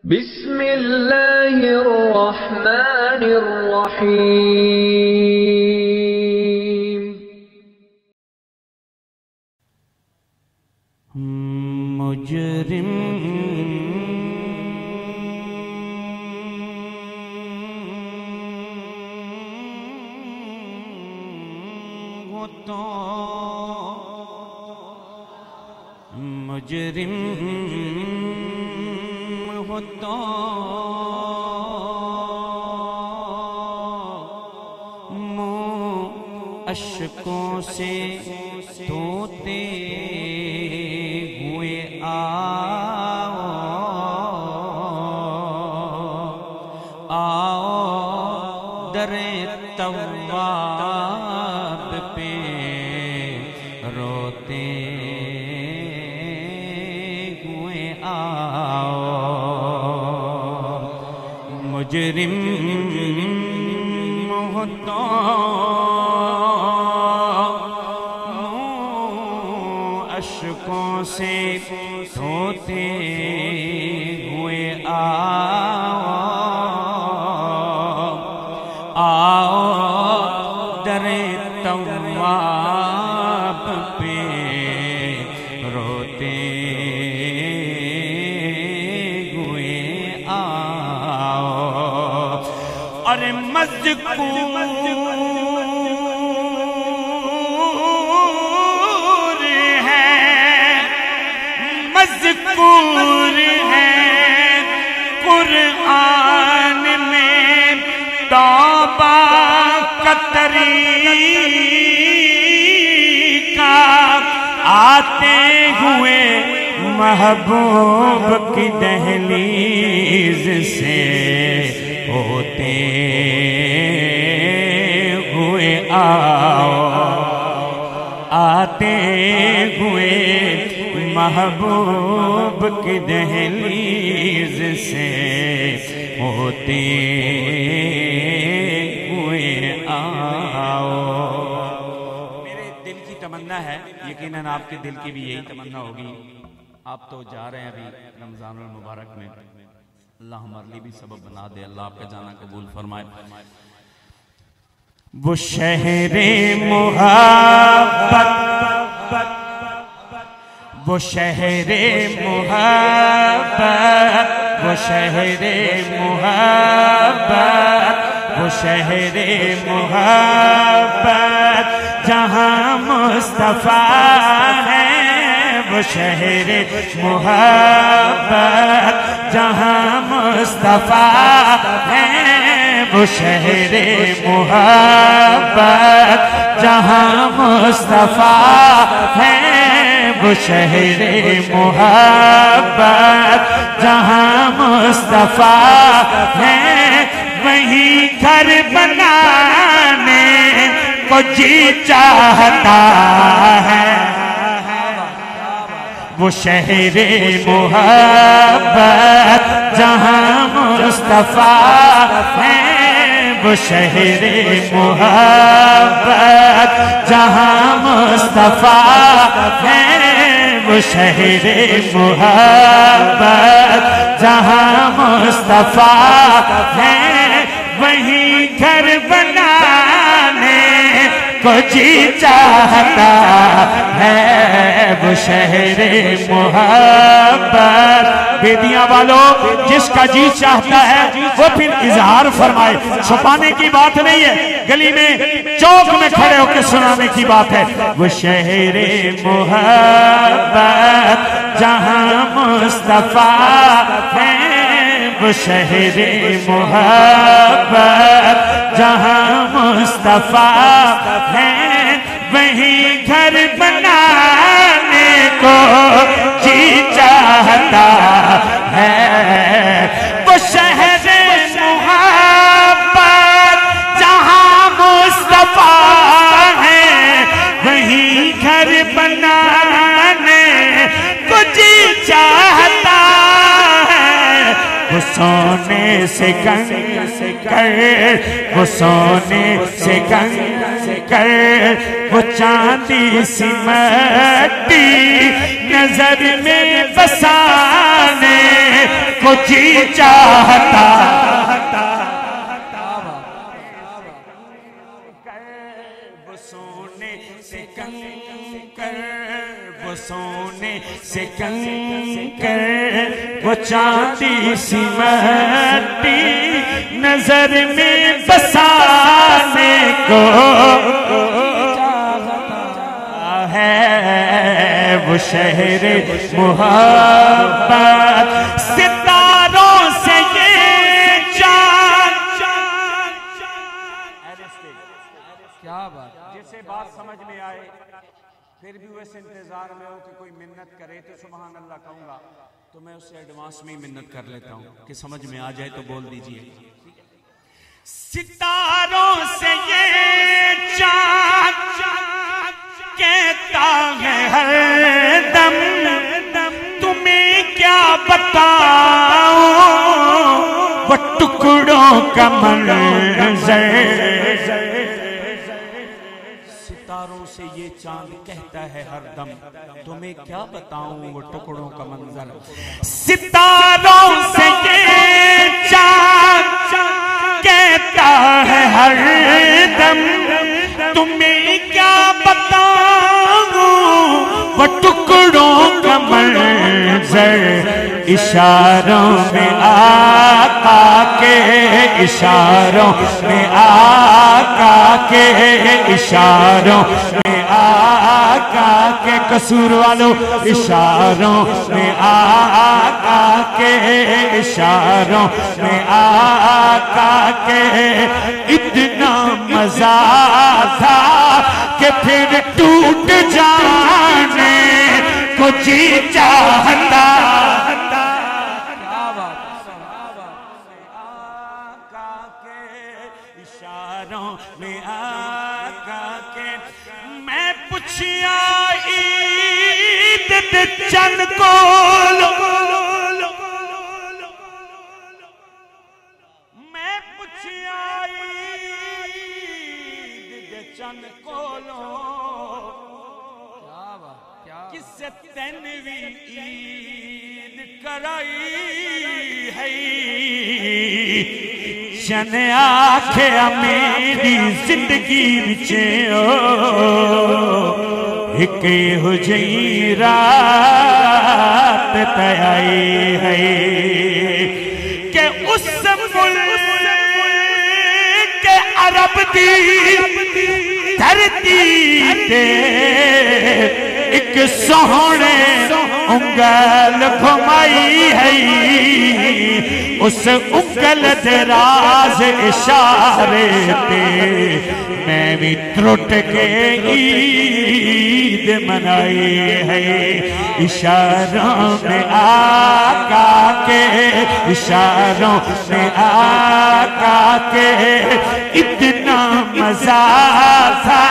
बिस्मिल्लाहिर्रहमानिर्रहीम। मुजरिम वो तो मुजरिम हो तो मुँह अश्कों से धोते हुए आओ आओ दरे तवाब पे रोते हुए आओ। मुजरिम हो तो अश्कों से धोते हुए आओ आओ दरे तवाब पे रोते हुए आओ। अरे मज़कूर है कुरान में तौबा का तरीका, आते हुए महबूब की दहलीज से होते हुए आओ आते हुए महबूब की दहलीज से होते हुए आओ। मेरे दिल की तमन्ना है, यकीनन आपके दिल की भी यही तमन्ना होगी। आप तो जा रहे हैं अभी रमजानुल मुबारक में, अल्लाह हमारे लिए भी सबब बना दे, अल्लाह आपका जाना कबूल फरमाए। वो शहरे मुहब्बत, वो शहरे मुहब्बत, वो शहरे मुहब्बत, वो शहरे मुहब्बत जहाँ मुस्तफा है। वो शहरे मुहब्बत जहाँ मुस्तफा है। वो शहरे मुहब्बत जहाँ मुस्तफा है। वो शहरे मुहब्बत जहाँ मुस्तफा है। वहीं घर बनाने को जी चाहता है। वो शहरे मुहब्बत जहाँ मुस्तफा है। वो शहरे मुहब्बत जहाँ मुस्तफा है। वो शहरे मुहब्बत जहाँ मुस्तफा है। वहीं घर बनाने को जी चाहता है। वो शहरे मुहब्बत, बेदियां वालों, जिसका जी चाहता है वो फिर इजहार फरमाए। छुपाने की बात नहीं है, गली में चौक में खड़े होकर सुनाने की बात है। वो शहरे मुहब्बत जहाँ मुस्तफा है। वो शहरे मुहब्बत जहाँ मुस्तफा है। वहीं घर बनाने को जी चाहता है। वो शहरे मुहब्बत जहाँ मुस्तफा है। वहीं घर बनाने को जी चाहता है। वो सोने से कंग कर, वो सोने से कंग कर, वो चांदी सी मट्टी नजर में बसाने को जी चाहता, वो सोने से कंकर, वो सोने से कंकर, वो चांदी सी मट्टी नजर में बसाने को है, वो शहर मोहब्बत सितारों से ये चांद। क्या बात, जिसे बात समझ में आए फिर भी वैसे इंतजार में हो कि कोई मिन्नत करे तो सुभान अल्लाह कहूंगा, तो मैं उससे एडवांस में ही मिन्नत कर लेता हूं कि समझ में आ जाए तो बोल दीजिए। सितारों से ये चांद कहता है हर दम, तुम्हें क्या बताऊं वो टुकड़ों का मंजर। सितारों से ये चांद कहता है हर दम, तुम्हें क्या बताऊं वो टुकड़ों का मंजर। सितारों से ये चांद कहता है हर दम, तुम्हें क्या बताऊं वो टुकड़ों का मंजर। इशारों में आका के, इशारों में आका के, इशारों में आका के, कसूर वालों इशारों में आका के, इशारों में आका के। इतना मजा था कि फिर टूट जाने को जी चाहता। आका के इशारों में आका के, मैं पुछिया ईद चन को, मैं पुछिया ईद चन को लो, किससे तैनवी ईद कराई है। चन आखे मेरी जिंदगी बिचे एक हो जई रात तयाई है कि उस मुल्क के अरब दी धरती ते एक सोहने उंगल घुमाई है। उस उंगल दराज इशारे पे मैं भी त्रुट के ईद मनाई है। इशारों में आका के, इशारों में आका के। इतना मजा था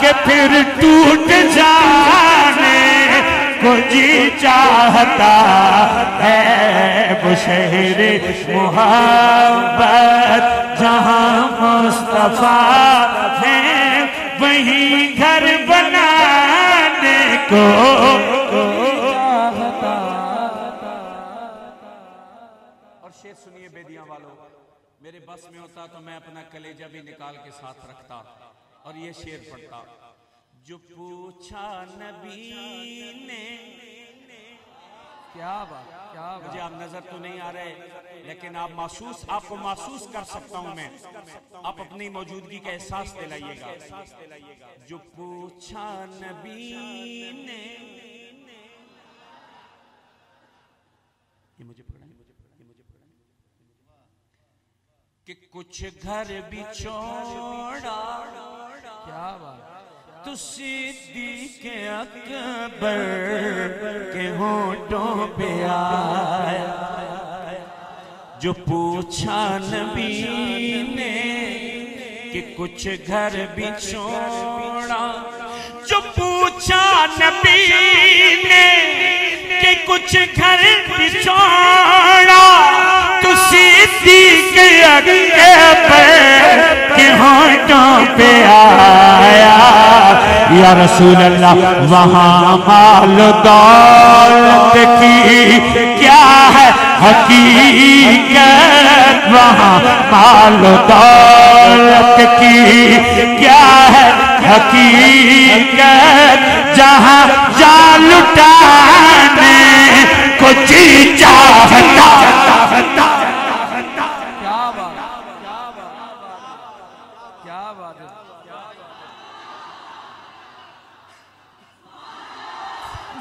कि फिर टूट जाने को जी चाहता है। वो शहर मोहब्बत जहाँ मुस्तफा है, वहीं घर बनाने को चाहता। और शेर सुनिए बेदियां वालों, मेरे बस में होता तो मैं अपना कलेजा भी निकाल के साथ रखता और ये शेर पढ़ता। जो पूछा नबी ने, क्या बात, क्या बात। मुझे आप नजर तो नहीं आ रहे, लेकिन आप महसूस, आपको महसूस कर सकता हूं मैं। आप अपनी मौजूदगी का एहसास दिलाइएगा। जो पूछा नबी ने, ये मुझे पढ़ा, कि कुछ घर भी छोड़ा, क्या बात, तो सिद्दीक़ अकबर के होठों पे आया। जो पूछा नबी ने कि कुछ घर भी छोड़ा, जो पूछा नबी ने कि कुछ घर भी छोड़ा, तो सिद्दीक़ अकबर के होठों पे आया। या रसूल अल्लाह, वहाँ माल दौलत की क्या है हकीकत, वहाँ माल दौलत की क्या है हकीकत, जहाँ जा लुटाने को जी चाहता।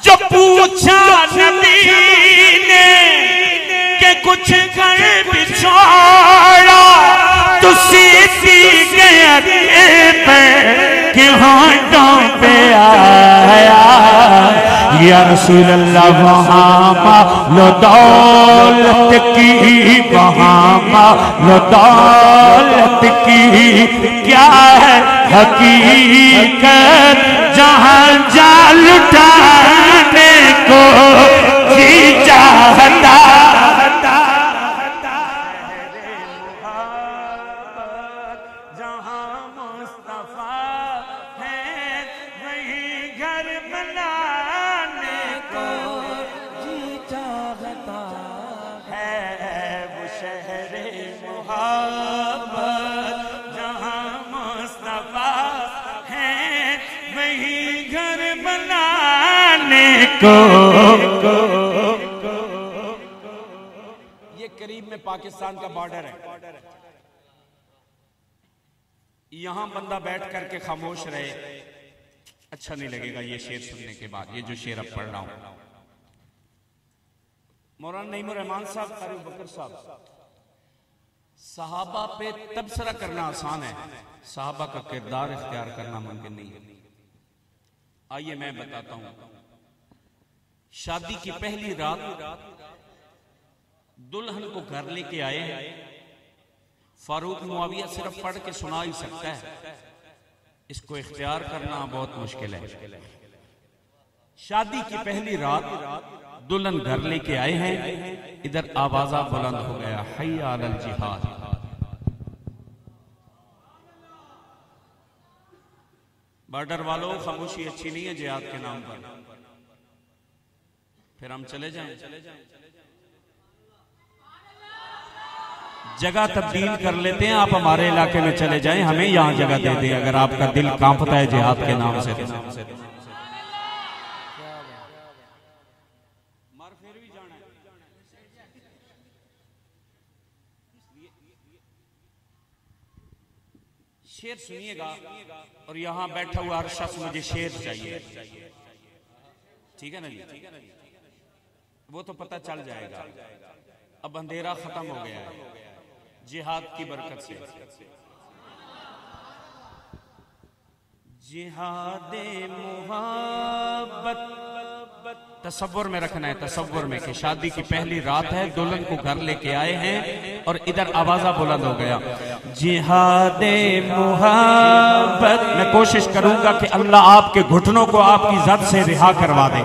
जो पूछा नबी ने कि कुछ कर बिछोड़ा, तो सीधी गया पे कि होंठों पे आया, या रसूल अल्लाह वहाँ मालो दौलत की, वहाँ मालो दौलत की क्या है हकीकत, जहाँ जा लुटाने को जी चाहता। जहाँ मुस्तफा है वही घर बनाने को जी चाहता है, वो शहरे मुहब्बत जहाँ मुस्तफा है वही घर बनाने को। ये करीब में पाकिस्तान का बॉर्डर है, यहां बंदा बैठ करके खामोश रहे, अच्छा नहीं लगेगा ये शेर सुनने के बाद। ये जो शेर अब पढ़ रहा हूं, मौलाना नईम रहमान साहब, कारी बकर साहब, सहाबा पे तबसरा करना आसान है, सहाबा का किरदार इख्तियार करना मुमकिन नहीं है। आइए मैं बताता हूं। शादी की पहली रात दुल्हन को घर लेके आए हैं, फारूक मुआविया सिर्फ पढ़ के सुना ही सकता है, इसको इख्तियार करना बहुत मुश्किल है। शादी की पहली रात दुल्हन घर लेके आए हैं, इधर आवाजा बुलंद हो गया, हय्या अलल जिहाद। बॉर्डर वालों, खामोशी अच्छी नहीं है जिहाद के नाम पर। फिर हम चले जाएं, जगह तब्दील कर लेते हैं, आप हमारे इलाके में चले जाएं, हमें यहां जगह दे दें अगर आपका दिल कांपता है जिहाद के नाम से। शेर सुनिएगा और यहां बैठा हुआ हर शख्स मुझे शेर चाहिए, ठीक है ना जी? वो तो पता चल जाएगा। अब अंधेरा खत्म हो गया है जिहाद की बरकत से। जिहादे मुहब्बत तसव्वुर में रखना है, तसव्वुर में कि शादी की पहली रात है, दुल्हन को घर लेके आए हैं और इधर आवाजा बुलंद हो गया, जिहादे मुहब्बत। मैं कोशिश करूंगा कि अल्लाह आपके घुटनों को आपकी ज़द से रिहा करवा दे।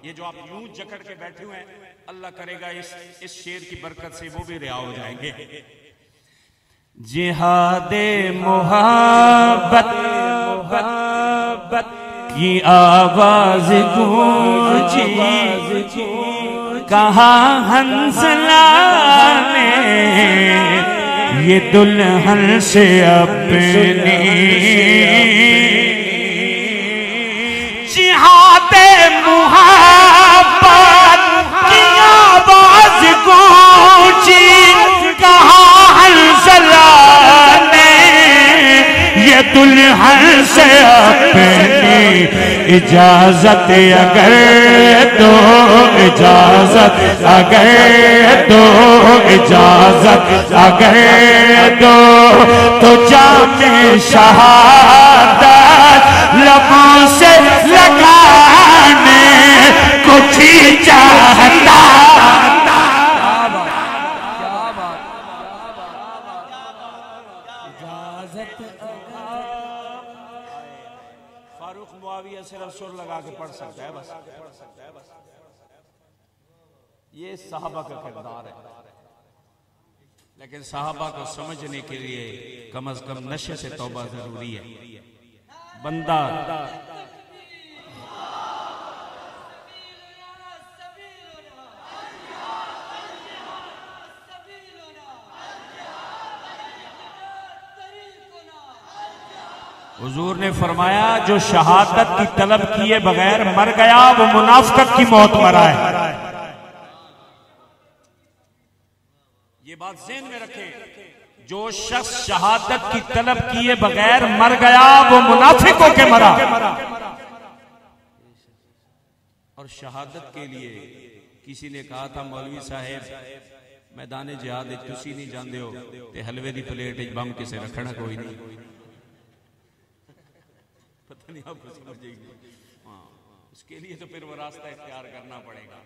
ये जो आप यूं जकड़ के बैठे हुए हैं, अल्लाह करेगा इस शेर की बरकत से वो भी रिहा हो जाएंगे। जिहादे मुहब्बत की आवाज गूंजी, कहा हंसला ने ये दुल्हन से अपनी, जिहादे मुहब्बत की आवाज गूंजी, कहा हंसला ने ये दुल्हन से अपनी, इजाजत अगर दो, इजाजत अगर दो, इजाजत अगर दो, तो जामे शहादत लबों से लगाने को जी चाहता। फारूक मुआविया सिर्फ सुर लगा के पढ़ सकता है बस। ये सहाबा का किरदार है, लेकिन सहाबा को समझने के लिए कम अज कम नशे से तौबा जरूरी है। बंदा हुजूर ने फरमाया जो शहादत की तलब किए बगैर मर गया वो मुनाफिकत की मौत मरा है। ये बात ज़हन में रखें, जो शख्स शहादत की तलब किए बगैर मर गया वो मुनाफिक होके मरा। और शहादत के लिए किसी ने कहा था मौलवी साहेब मैदान जिहाद तुसी नहीं जानते हो ते हलवे की प्लेट बम किसे रखना कोई नहीं। पता नहीं आपको समझ जाएगी। हाँ, उसके लिए तो फिर वो रास्ता इख्तियार करना पड़ेगा,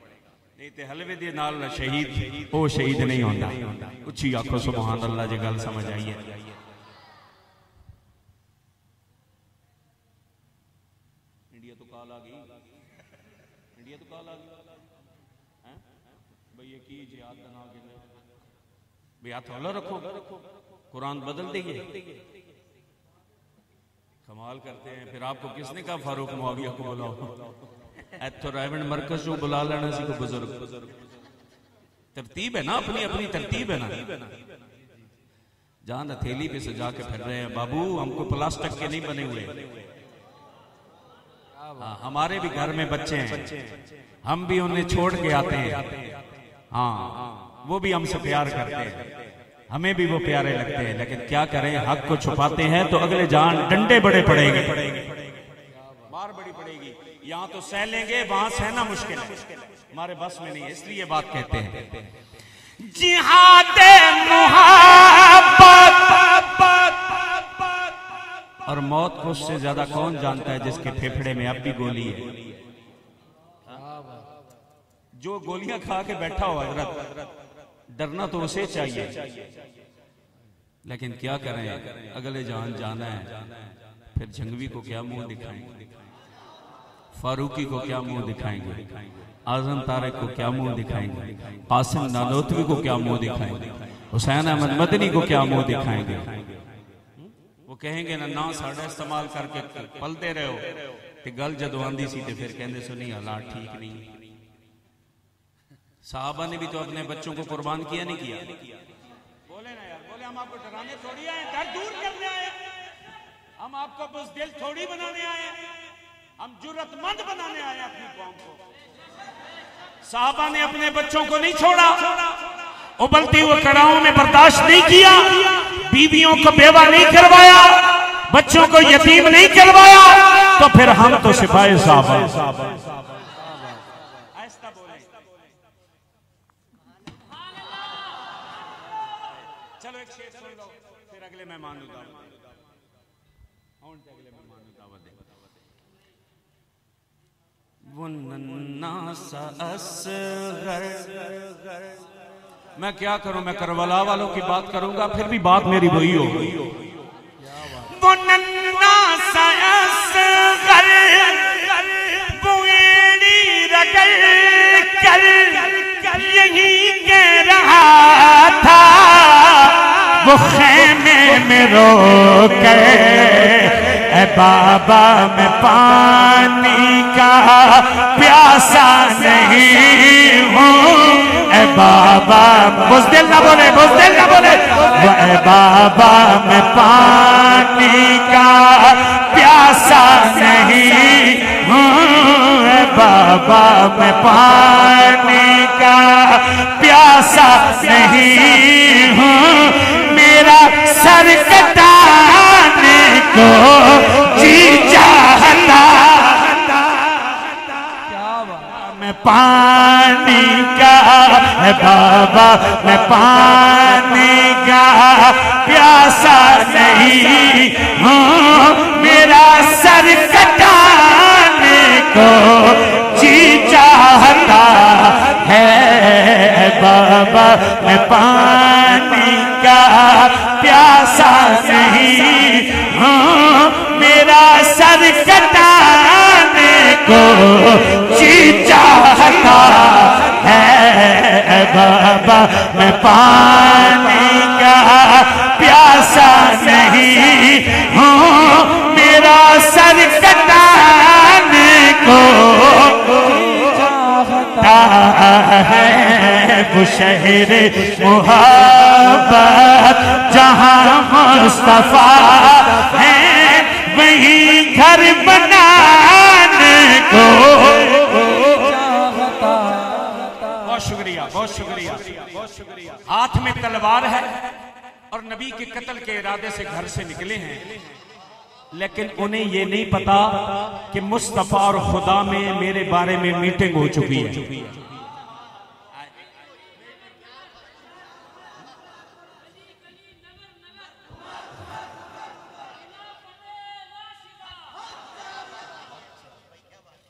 नहीं तो हलवे दे नाल शहीद वो शहीद नहीं होता। उच्ची आखो सुभान अल्लाह जी, गल समझ आई है। इंडिया तो काल आ गई, इंडिया तो काल आ गई भाई, ये की जिहाद का नाम भाई हाथ हौला रखो, कुरान बदल देंगे। कमाल करते हैं। फिर आपको किसने कहा फारूक मुआविया को बुलाओ? इतो रायवंड मरकज को बुला लेना सी को बुजुर्ग। तरतीब है ना, अपनी अपनी तरतीब है ना। जहां हथेली पे सजा के फिर रहे हैं बाबू, हमको प्लास्टिक के नहीं बने हुए। हमारे भी घर में बच्चे हैं, हम भी उन्हें छोड़ के आते हैं। हाँ, वो भी हमसे प्यार करते हैं, हमें भी वो प्यारे लगते हैं। लेकिन क्या करें, हक को छुपाते हैं तो अगले जान डंडे बड़े पड़ेंगे, मार बड़ी पड़ेगी। यहाँ तो सह लेंगे, वहां सहना मुश्किल है, हमारे बस में नहीं है। इसलिए बात कहते हैं जिहाद मुहब्बत, और मौत को उससे ज्यादा कौन जानता है जिसके फेफड़े में अब भी गोली है। जो गोलियां खा के बैठा हो हजरत, डरना तो उसे चाहिए। लेकिन क्या करें, अगले जान जाना है। फिर जंगवी को क्या मुंह दिखाएंगे, फारूकी को क्या मुंह दिखाएंगे, आजम तारिक को क्या मुंह दिखाएंगे, कासिम नानोतवी को क्या मुंह दिखाएंगे, हुसैन अहमद मदनी को क्या मुंह दिखाएंगे। वो कहेंगे ना साढ़ा इस्तेमाल करके पलते रहो। ते गल जदों आंदी सी ते फिर कहंदे सुनी हालात ठीक नहीं। साहबा ने भी तो अपने बच्चों को कुर्बान किया नहीं किया? बोले ना यार, बोले हम आपको डराने थोड़ी आए, डर दूर करने आए, हम आपको बस दिल थोड़ी बनाने आए, हम जुर्रतमंद बनाने आए अपनी कौम को। साहबा ने अपने बच्चों को नहीं छोड़ा, उबलती हुए कड़ाहों में बर्दाश्त नहीं किया, बीवियों को बेवा नहीं करवाया, बच्चों को यतीम नहीं करवाया। तो फिर हम तो सिपाही साहबा। चलो एक शेर सुन लो, फिर अगले मेहमान वो नन्ना सा असगर। मैं क्या करूं, मैं करबला वालों की बात करूंगा, फिर भी बात मेरी वही होगी। वो नन्ना सा असगर बुएड़ी रगड़ कर यही कह रहा था, वो खेमे में रो कर ऐ बाबा मैं पानी का प्यासा नहीं हूँ, ऐ बाबा बुज़दिल ना बोले, बुज़दिल ना बोले। ऐ बाबा मैं पानी का प्यासा नहीं हूँ, ऐ बाबा मैं पानी का प्यासा नहीं हूँ, मेरा सर कटाने को जी चाहता, मैं पानी का है बाबा, मैं पानी का प्यासा नहीं हूँ, मेरा सर कटाने को जी चाहता है बाबा, मैं पानी का प्यासा नहीं हूँ, मेरा सर कटाने को जी चाहता है बाबा, मैं पानी का प्यासा नहीं हूँ, मेरा सर कटाने को चाहता है वो शहर मुहब्बत जहाँ मुस्तफा है, वहीं घर बनाने को। बहुत शुक्रिया, बहुत शुक्रिया, बहुत शुक्रिया। हाथ में तलवार है और नबी के कत्ल के इरादे से घर से निकले हैं, लेकिन उन्हें ये नहीं पता कि मुस्तफा और खुदा में मेरे बारे में मीटिंग हो चुकी है।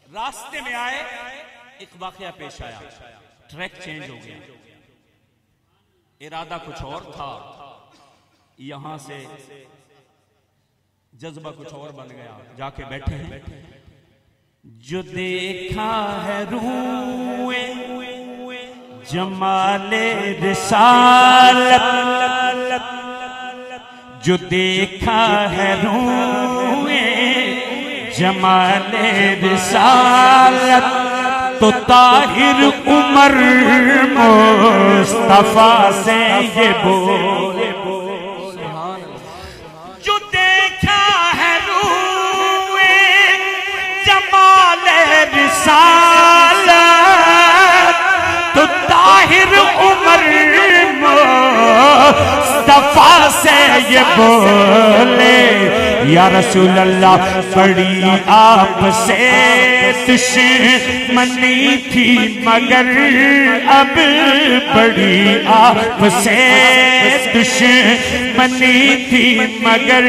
रास्ते में आए, एक वाकया पेश आया, ट्रैक चेंज हो गया, इरादा कुछ और था, यहां से जज्बा कुछ और बन गया, जाके बैठे हैं। जो देखा है रूए जमाले रिसालत, जो देखा है रूए जमाले रिसालत, तो ताहिर उमर मुस्तफा से ये बोले, जो देखा है रूए जमाले रिसालत, तो ताहिर उमर मुस्तफा से ये बोले, या रसूल अल्लाह बड़ी आपसे दुश्मनी थी मगर अब बड़ी आपसे दुश्मनी थी मगर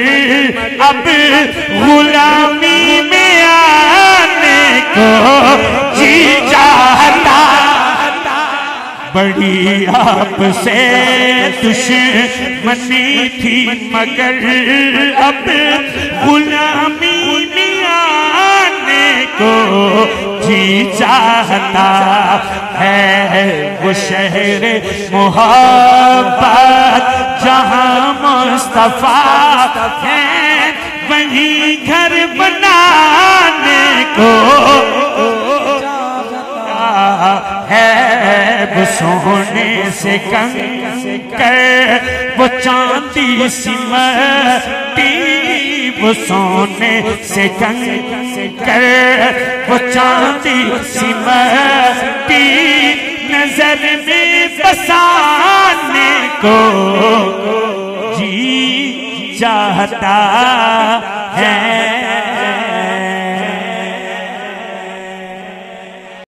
अब गुलामी में आने को जी चाहता, बड़ी आपसे दुश्मनी थी मगर अब गुलामी में आने को जी चाहता है। वो शहर मोहब्बत जहाँ मुस्तफा है, वहीं घर बनाने को है। वो सोने से कंकर, वो चांदी सिमटी, वो सोने से कंकर, वो चांदी सिमटी, नजर में बसाने को जी चाहता है।